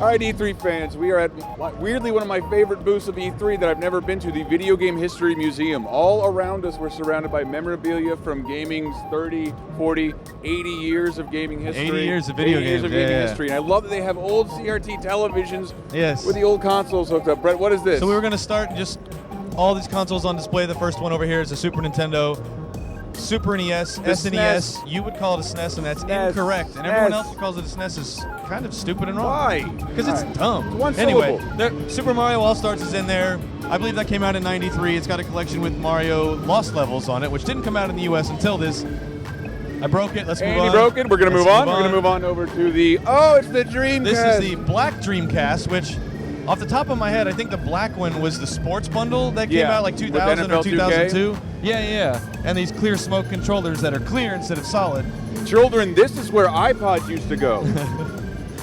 All right, E3 fans, we are at weirdly one of my favorite booths of E3 that I've never been to, the Video Game History Museum. All around us, we're surrounded by memorabilia from gaming's 30, 40, 80 years of gaming history. 80 years of video games. Years of gaming history. And I love that they have old CRT televisions Yes. with the old consoles hooked up. Brett, what is this? So we were going to start just all these consoles on display. The first one over here is a Super Nintendo, Super NES, SNES. You would call it a SNES, and that's incorrect. And everyone else who calls it a SNES is kind of stupid and wrong. Why? Because it's dumb. It's one anyway, syllable. Super Mario All-Stars is in there. I believe that came out in '93. It's got a collection with Mario Lost Levels on it, which didn't come out in the U.S. until this. I broke it. Let's move on. Andy broke it. We're going to move on. We're going to move on over to the... Oh, it's the Dreamcast. This is the black Dreamcast, which... Off the top of my head, I think the black one was the sports bundle that came out like 2000 or 2002. Yeah. And these clear smoke controllers that are clear instead of solid. Children, this is where iPods used to go.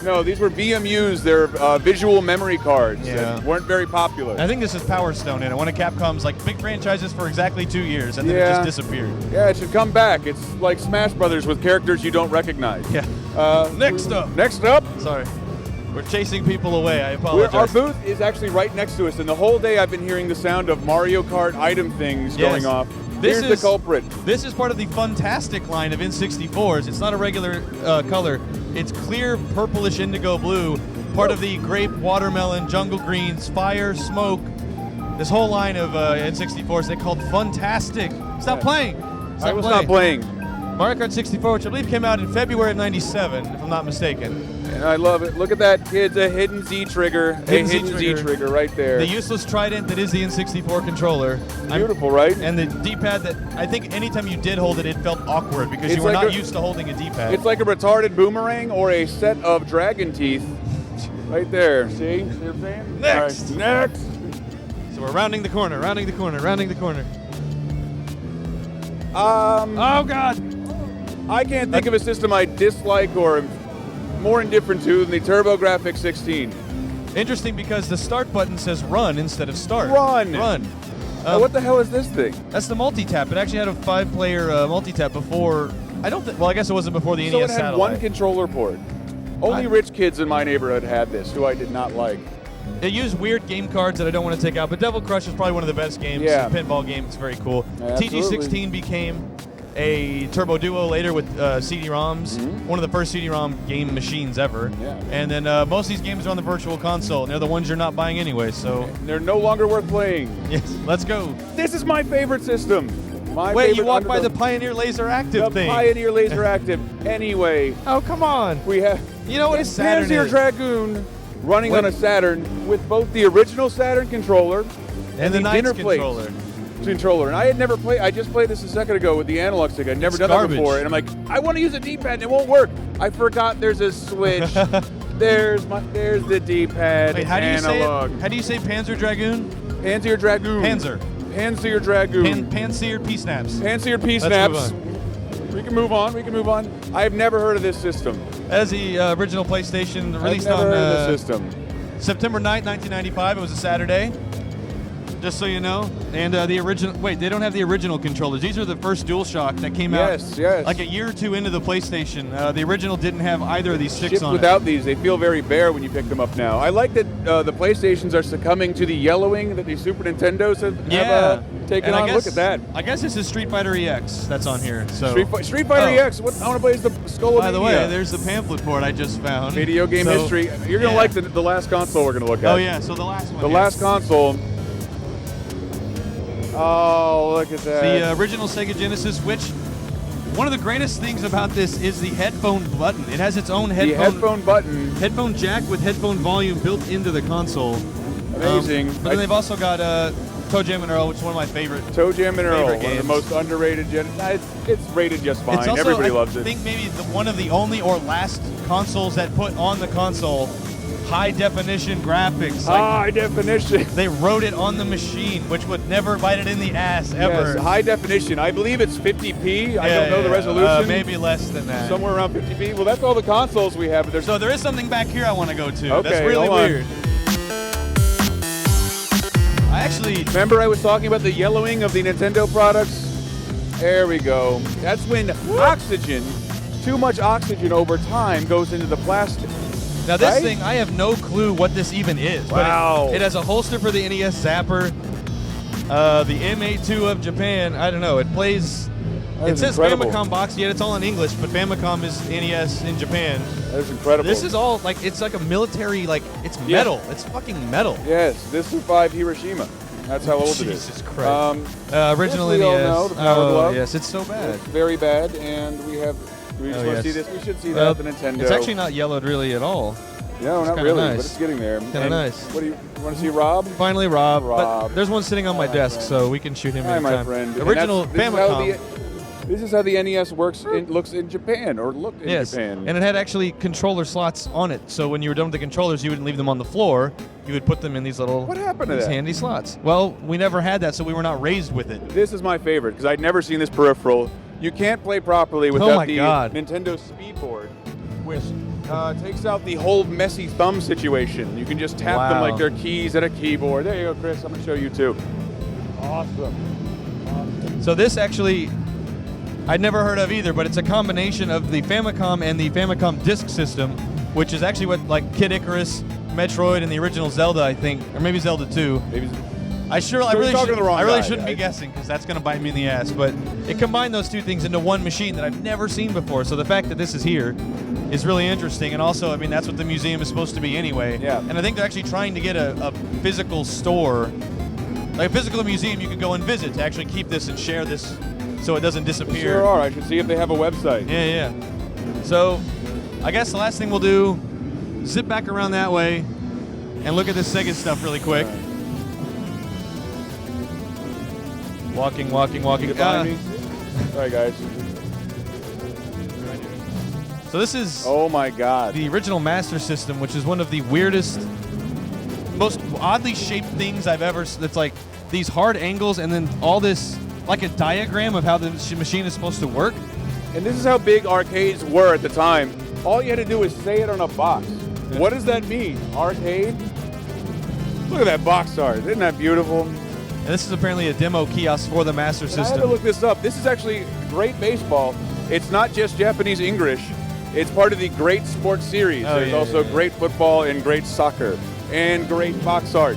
No, these were VMUs. They're visual memory cards that weren't very popular. I think this is Power Stone in it. One of Capcom's like big franchises for exactly 2 years, and then it just disappeared. Yeah, it should come back. It's like Smash Brothers with characters you don't recognize. Yeah. Next up. Sorry. We're chasing people away. I apologize. Our booth is actually right next to us, and the whole day I've been hearing the sound of Mario Kart item things going off. Here's the culprit. This is part of the Funtastic line of N64s. It's not a regular color. It's clear purplish indigo blue, part of the grape, watermelon, jungle greens, fire, smoke. This whole line of N64s, they called Funtastic. Stop playing. I will stop playing. Mario Kart 64, which I believe came out in February of '97, if I'm not mistaken. And I love it. Look at that, kids. A hidden Z trigger. A hidden Z trigger right there. The useless trident that is the N64 controller. Beautiful, right? And the D-pad that I think anytime you did hold it, it felt awkward because you were not used to holding a D-pad. It's like a retarded boomerang or a set of dragon teeth. Right there. See? See what I'm saying? Next. Right. Next. So we're rounding the corner, rounding the corner, rounding the corner. Oh, God. I can't think of a system I dislike or am more indifferent to than the TurboGrafx 16. Interesting because the start button says run instead of start. Run. What the hell is this thing? That's the multi-tap. It actually had a 5-player multi-tap before. Well, I guess it wasn't before the NES satellite. So it had satellite. one controller port. Only rich kids in my neighborhood had this, who I did not like. It used weird game cards that I don't want to take out, but Devil Crush is probably one of the best games. Yeah. It's a pinball game. It's very cool. Absolutely. TG16 became a Turbo Duo later with CD-ROMs. One of the first CD-ROM game machines ever. Yeah. And then most of these games are on the Virtual Console, and they're the ones you're not buying anyway. So they're no longer worth playing. Yes, let's go. This is my favorite system. Wait, you walked by the Pioneer Laser Active thing. The Pioneer Laser Active. Anyway. Oh, come on. We have. You know what a Saturn Panzer is? Dragoon running on a Saturn with both the original Saturn controller and the dinner plate controller. And I had never played. I just played this a second ago with the analog stick. I'd never done that before. And I'm like, I want to use a D-pad and it won't work. I forgot there's a switch. There's the D-pad. Wait, how do you analog. say it? How do you say Panzer Dragoon? Panzer Dragoon. Panzer Dragoon. Pan-seared P-snaps. Pan-seared P-snaps. We can move on. I've never heard of this system. As the original PlayStation released I've never on heard of the system. September 9th, 1995. It was a Saturday. Just so you know. And the original, wait, they don't have the original controllers. These are the first DualShock that came out like a year or two into the PlayStation. The original didn't have either of these sticks on it. Without these, they feel very bare when you pick them up now. I like that the PlayStations are succuming to the yellowing that the Super Nintendos have taken on. Look at that. I guess this is Street Fighter EX that's on here. So Street Fighter EX. I want to play the Skull of By the way, there's the pamphlet for it I just found. Video game history. You're going to like the last console we're going to look at. Oh, yeah. So the last one. The last console. Oh, look at that. The original Sega Genesis, which one of the greatest things about this is the headphone button. It has its own headphone jack with headphone volume built into the console. Amazing. But then they've also got Toe Jam and Earl, which is one of my favorite Toe Jam and Earl, games. one of the most underrated. It's rated just fine. It's also, Everybody loves it. I think maybe one of the only or last consoles that put on the console high definition graphics. High definition. They wrote it on the machine, which would never bite it in the ass ever. Yes, high definition. I believe it's 50p. I don't know the resolution. Maybe less than that. Somewhere around 50p. Well, that's all the consoles we have. So there is something back here I want to go to. Okay, that's really weird. Remember I was talking about the yellowing of the Nintendo products? There we go. That's when too much oxygen over time goes into the plastic. Now this Right? thing, I have no clue what this even is. Wow. But it has a holster for the NES Zapper. The M82 of Japan. I don't know. It plays. That It is says incredible. Famicom box, yet it's all in English. But Famicom is NES in Japan. That is incredible. This is all like it's like a military. Like it's Yeah. metal. It's fucking metal. Yes, this survived Hiroshima. That's how old it is. Jesus Christ. Original this we all NES. know, the Power Oh Glove. yes, it's so bad. It's very bad, and we have. Do we just Oh, want to yes. see this? We should see Well, that, the Nintendo. It's actually not yellowed really at all. No, not kinda really, nice. but it's getting there. Kinda And nice. What do you want to see, Rob? Finally, Rob. Rob. But there's one sitting on my Hi, desk, friend. so we can shoot him Hi, my anytime. friend. And Original this is how Famicom. This is how the NES looks in Japan, or looked in Yes, Japan. and it had actually controller slots on it. So when you were done with the controllers, you wouldn't leave them on the floor. You would put them in these little What happened to these that? handy slots. Well, we never had that, so we were not raised with it. This is my favorite because I'd never seen this peripheral. You can't play properly without my the God. Nintendo Speedboard, which takes out the whole messy thumb situation. You can just tap them Wow. like they're keys at a keyboard. There you go, Chris. I'm gonna show you too. Awesome. So this actually, I'd never heard of either, but it's a combination of the Famicom and the Famicom Disk System, which is actually what like Kid Icarus, Metroid, and the original Zelda, I think, or maybe Zelda 2. Maybe. I you're talking to the wrong really guy. shouldn't be guessing because that's going to bite me in the ass. But it combined those two things into one machine that I've never seen before. So the fact that this is here is really interesting. And also, I mean, that's what the museum is supposed to be anyway. Yeah. And I think they're actually trying to get a physical store, like a physical museum you could go and visit to actually keep this and share this so it doesn't They disappear. sure are. I should see if they have a website. Yeah, yeah. So I guess the last thing we'll do, zip back around that way and look at this Sega stuff really quick. Walking. Get behind me. Sorry, guys. So this is Oh my God. the original Master System, which is one of the weirdest, most oddly shaped things I've ever. It's like these hard angles and then all this, like a diagram of how the machine is supposed to work. And this is how big arcades were at the time. All you had to do was say it on a box. What does that mean? Arcade? Look at that box art. Isn't that beautiful? And this is apparently a demo kiosk for the Master And I had to System. look this up. This is actually great baseball. It's not just Japanese English. It's part of the Great Sports Series. Oh, There's yeah, also yeah. great football and great soccer and great box art.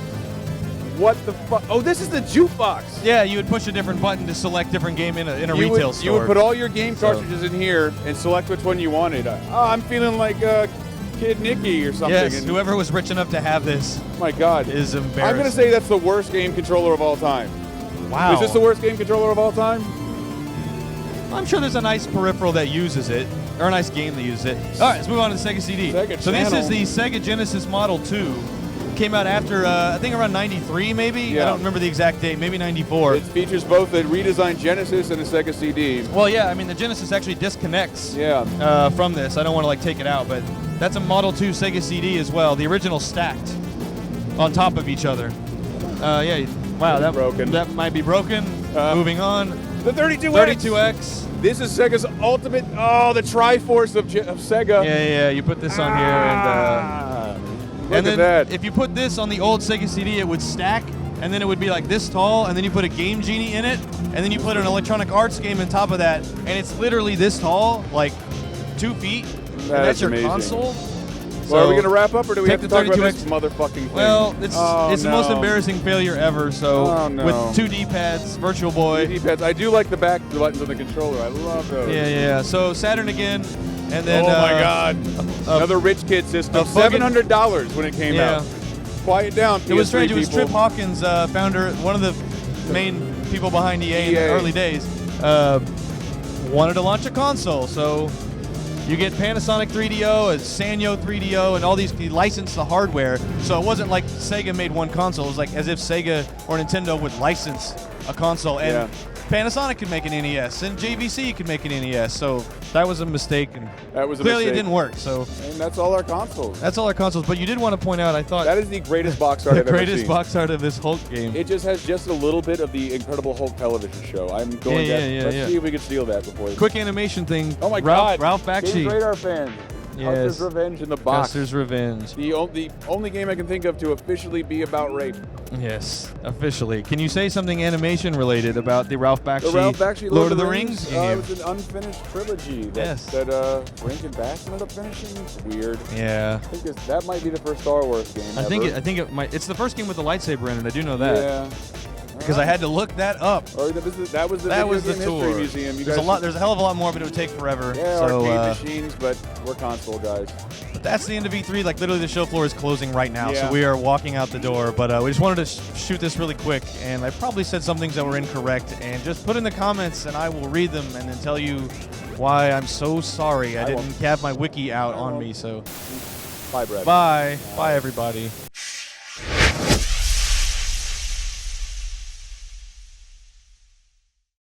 What the fuck? Oh, this is the jukebox. Yeah, you would push a different button to select different game in a You retail would, store. you would put all your game So- cartridges in here and select which one you wanted. Oh, I'm feeling like Kid Nicky or something. Yes, And- whoever was rich enough to have this my God. is embarrassed. I'm going to say that's the worst game controller of all time. wow. Is this the worst game controller of all time? I'm sure there's a nice peripheral that uses it, or a nice game that uses it. All right, let's move on to the Sega CD. Sega so this Channel. is the Sega Genesis Model 2. Came out after, I think around 93 maybe? Yeah. I don't remember the exact date, maybe 94. It features both a redesigned Genesis and a Sega CD. Well, yeah, I mean, the Genesis actually disconnects Yeah. from this. I don't want to, like, take it out, but that's a Model 2 Sega CD as well. The original stacked on top of each other. Yeah, wow, that, Broken. that might be broken. Moving on. The 32X. 32X. This is Sega's ultimate, the Triforce of Sega. Yeah, you put this on here and... Look and at then that. if you put this on the old Sega CD, it would stack, and then it would be like this tall, and then you put a Game Genie in it, and then you put an Electronic Arts game on top of that, and it's literally this tall, like 2 feet. And that's your amazing. console. Well, are we So, going to wrap up, or do we take have to the talk about 32X. this motherfucking thing? Well, it's the most no. embarrassing failure ever. So Oh, no. with 2 D-pads, Virtual Boy. D-pads. I do like the back buttons on the controller. I love those. Yeah. So Saturn again, and then oh my God! Another rich kid system. $700 when it came Yeah. out. Quiet down. It was PS3 strange. It was people. Trip Hawkins, founder, one of the main people behind EA in the EA. early days, wanted to launch a console. So you get Panasonic 3DO, a Sanyo 3DO, and all these. He licensed the hardware. So it wasn't like Sega made one console. It was like as if Sega or Nintendo would license a console. And Yeah. Panasonic could make an NES, and JVC could make an NES. So that was a mistake. And That was a clearly mistake. it didn't work. So And that's all our consoles. that's all our consoles. But you did want to point out, I thought, That is the greatest box art the I've ever greatest seen. box art of this Hulk game. It just has just a little bit of the Incredible Hulk television show. I'm going Yeah, to yeah, let's yeah. see if we can steal that before. Quick animation thing. Oh my Ralph, God! Ralph Games Bakshi. Radar fans. Custer's Revenge in the box. Custer's Revenge. The only game I can think of to officially be about rape. Yes, officially. Can you say something animation related about the Ralph Bakshi, Lord of the Rings? It was an unfinished trilogy that Rankin Bass ended up finishing. It's weird. Yeah. I think that might be the first Star Wars game. I think it might. It's the first game with the lightsaber in it. I do know that. Yeah. Because I had to look that up. Or that was the Video Game History Museum. There's a hell of a lot more, but it would take forever. Yeah, so, arcade machines, but we're console guys. But that's the end of E3. Like literally, the show floor is closing right now, Yeah. so we are walking out the door. But we just wanted to shoot this really quick, and I probably said some things that were incorrect. And just put in the comments, and I will read them and then tell you why I'm so sorry I didn't have my wiki out on me. So bye, Brad. Bye, everybody.